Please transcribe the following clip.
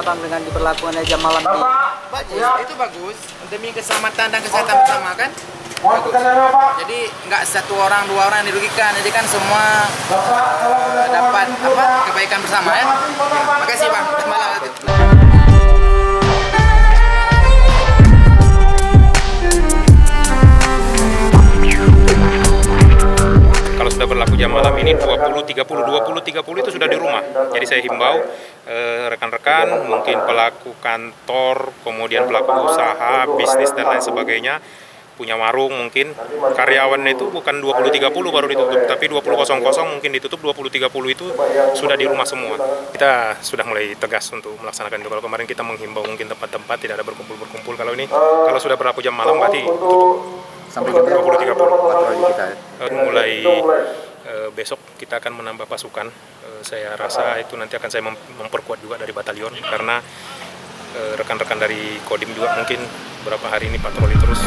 Bang, dengan diberlakukannya jam malam ini? Bagus, itu bagus demi keselamatan dan kesehatan bersama kan. Bagus. Jadi nggak satu orang dua orang yang dirugikan, jadi kan semua dapat kebaikan bersama ya. Makasih Bang. Kalau sudah berlaku jam malam ini 20.30 itu sudah di rumah. Jadi saya himbau rekan-rekan, mungkin pelaku kantor, kemudian pelaku usaha, bisnis dan lain sebagainya, punya warung mungkin, karyawannya itu bukan 20.30 baru ditutup, tapi 20.00 mungkin ditutup, 20.30 itu sudah di rumah semua. Kita sudah mulai tegas untuk melaksanakan itu. Kalau kemarin kita menghimbau mungkin tempat-tempat tidak ada berkumpul-berkumpul, kalau ini, kalau sudah berlaku jam malam berarti tutup. Sampai jam 20.30. patroli kita. Mulai besok kita akan menambah pasukan. Saya rasa itu nanti akan saya memperkuat juga dari batalion, karena rekan-rekan dari Kodim juga mungkin beberapa hari ini patroli terus.